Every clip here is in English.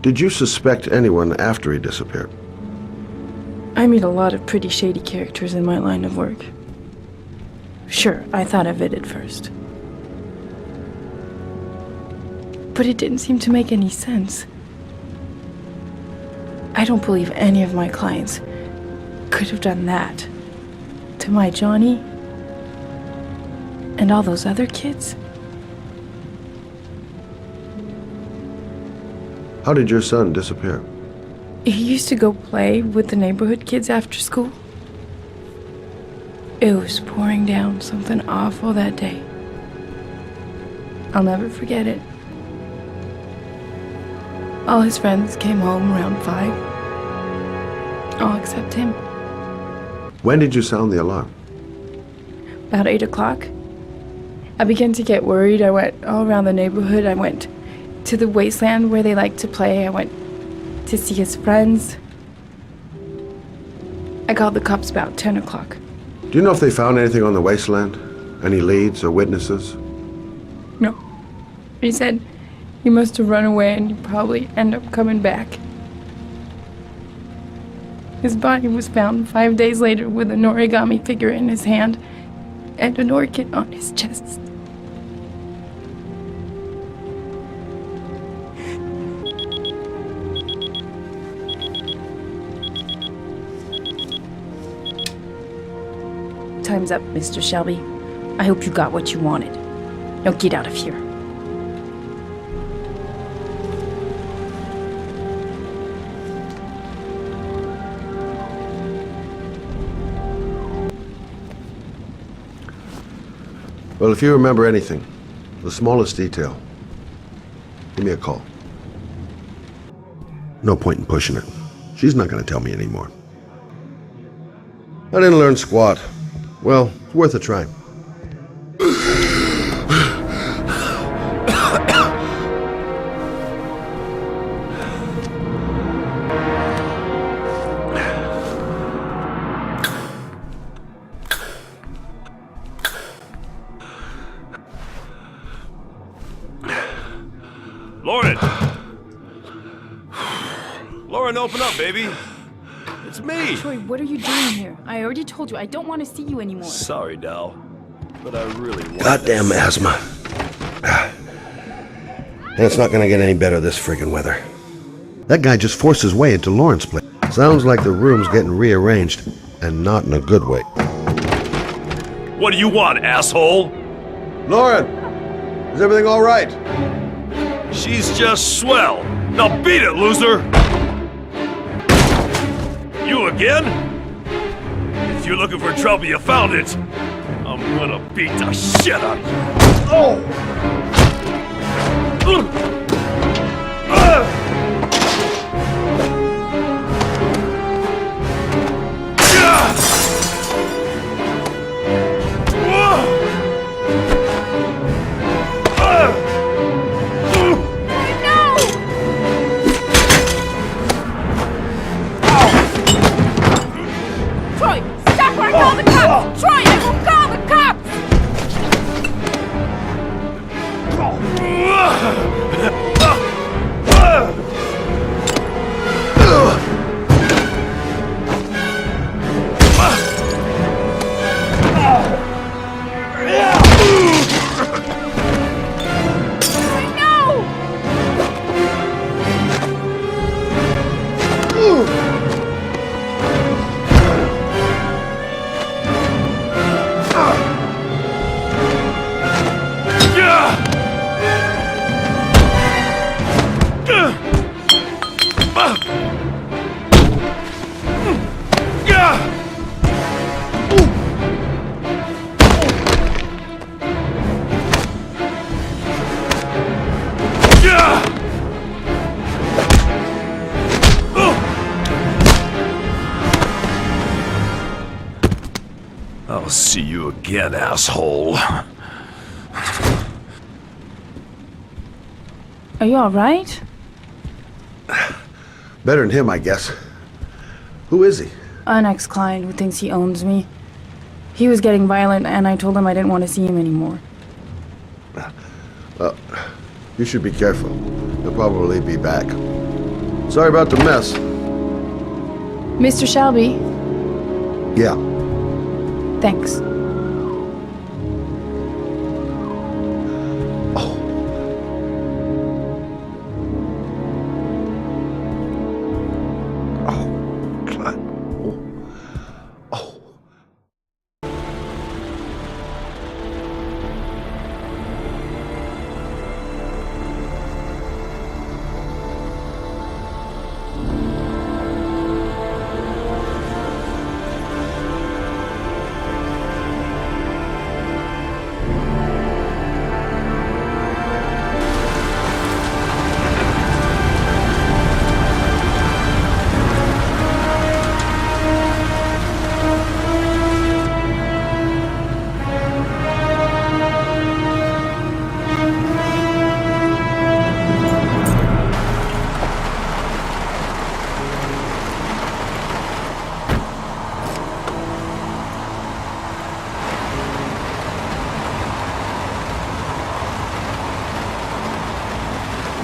Did you suspect anyone after he disappeared? I meet a lot of pretty shady characters in my line of work. Sure, I thought of it at first. But it didn't seem to make any sense. I don't believe any of my clients could have done that to my Johnny and all those other kids. How did your son disappear? He used to go play with the neighborhood kids after school. It was pouring down something awful that day. I'll never forget it. All his friends came home around 5. All except him. When did you sound the alarm? About 8 o'clock. I began to get worried. I went all around the neighborhood. I went to the wasteland where they like to play. I went to see his friends. I called the cops about 10 o'clock. Do you know if they found anything on the wasteland? Any leads or witnesses? No. He said he must have run away and he'd probably end up coming back. His body was found 5 days later with an origami figure in his hand and an orchid on his chest. Time's up, Mr. Shelby. I hope you got what you wanted. Now get out of here. Well, if you remember anything, the smallest detail, give me a call. No point in pushing her. She's not going to tell me anymore. I didn't learn squat. Well, it's worth a try. Lauren! Lauren, open up, baby. It's me. Troy, what are you doing here? I already told you, I don't want to see you anymore. Sorry, Dal. But I really want Goddamn this. asthma. And it's not gonna get any better this friggin' weather. That guy just forced his way into Lauren's place. Sounds like the room's getting rearranged, and not in a good way. What do you want, asshole? Lauren! Is everything all right? She's just swell. Now beat it, loser! You again? If you're looking for trouble, you found it. I'm gonna beat the shit out of you. Oh! I'll see you again, asshole. Are you alright? Better than him, I guess. Who is he? An ex-client who thinks he owns me. He was getting violent, and I told him I didn't want to see him anymore. You should be careful. He'll probably be back. Sorry about the mess. Mr. Shelby, Yeah. thanks. God. Oh.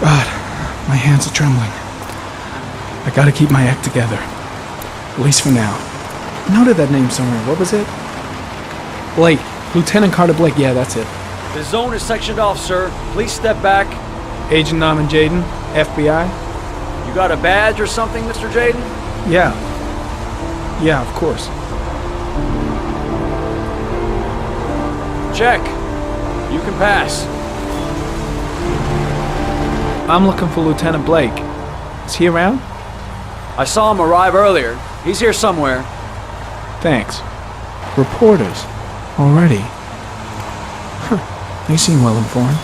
God, my hands are trembling. I gotta keep my act together. At least for now. I noted that name somewhere. What was it? Blake. Lieutenant Carter Blake. Yeah, that's it. The zone is sectioned off, sir. Please step back. Agent Norman Jaden, FBI? You got a badge or something, Mr. Jaden? Yeah. Yeah, of course. Check. You can pass. I'm looking for Lieutenant Blake. Is he around? I saw him arrive earlier. He's here somewhere. Thanks. Reporters. Already. Huh. They seem well informed.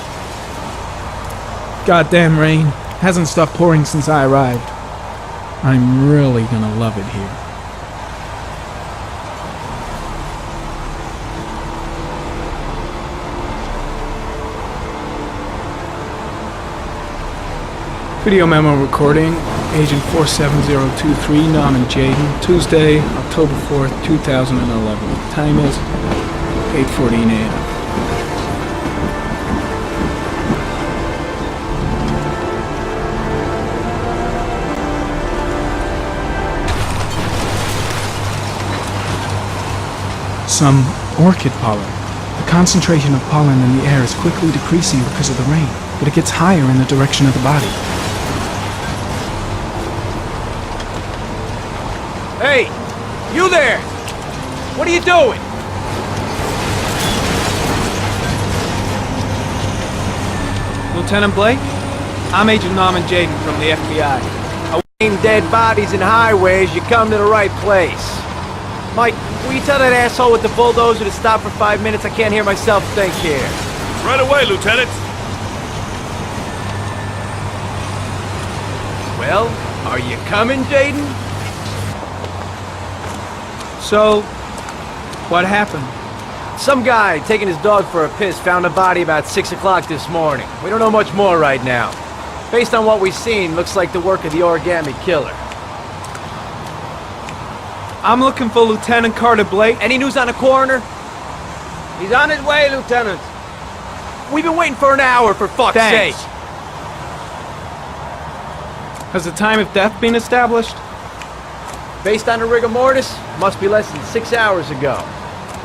Goddamn rain. Hasn't stopped pouring since I arrived. I'm really gonna love it here. Video memo recording, Agent 47023, Norman Jaden, Tuesday, October 4th, 2011. Time is 8:14 a.m. Some orchid pollen. The concentration of pollen in the air is quickly decreasing because of the rain, but it gets higher in the direction of the body. Hey! You there! What are you doing? Lieutenant Blake? I'm Agent Norman Jaden from the FBI. Awaiting dead bodies in highways, you come to the right place. Mike, will you tell that asshole with the bulldozer to stop for 5 minutes? I can't hear myself think here. Right away, Lieutenant. Well, are you coming, Jaden? So, what happened? Some guy taking his dog for a piss found a body about 6 o'clock this morning. We don't know much more right now. Based on what we've seen, looks like the work of the Origami Killer. I'm looking for Lieutenant Carter Blake. Any news on the coroner? He's on his way, Lieutenant. We've been waiting for an hour, for fuck's Thanks. sake. Has the time of death been established? Based on the rigor mortis, must be less than 6 hours ago.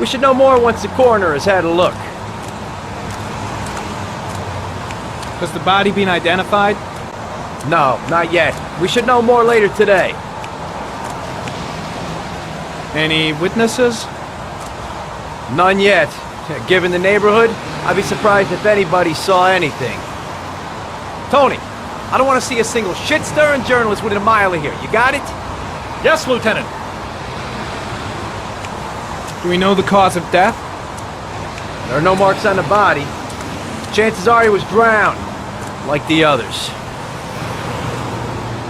We should know more once the coroner has had a look. Has the body been identified? No, not yet. We should know more later today. Any witnesses? None yet. Given the neighborhood, I'd be surprised if anybody saw anything. Tony, I don't want to see a single shit-stirring journalist within a mile of here. You got it? Yes, Lieutenant. Do we know the cause of death? There are no marks on the body. Chances are he was drowned, like the others.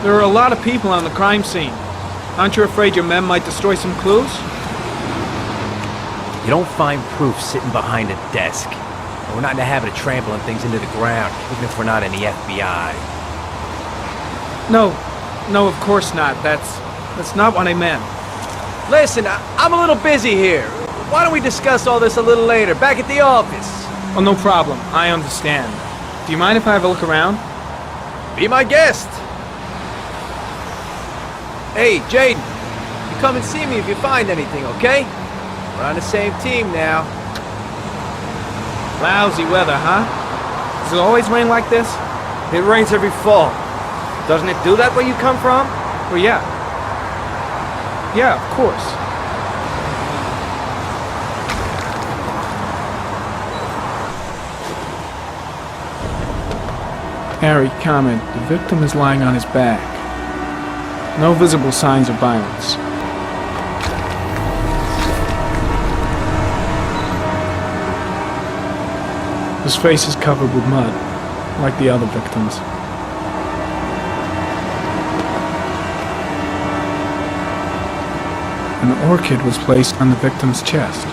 There are a lot of people on the crime scene. Aren't you afraid your men might destroy some clues? You don't find proof sitting behind a desk. And we're not in the habit of trampling things into the ground, even if we're not in the FBI. No, of course not. That's not what I meant. Listen, I'm a little busy here. Why don't we discuss all this a little later, back at the office? Oh, no problem. I understand. Do you mind if I have a look around? Be my guest. Hey, Jaden, you come and see me if you find anything, okay? We're on the same team now. Lousy weather, huh? Does it always rain like this? It rains every fall. Doesn't it do that where you come from? Well, yeah. Yeah, of course. Harry, comment. The victim is lying on his back. No visible signs of violence. His face is covered with mud, like the other victims. An orchid was placed on the victim's chest.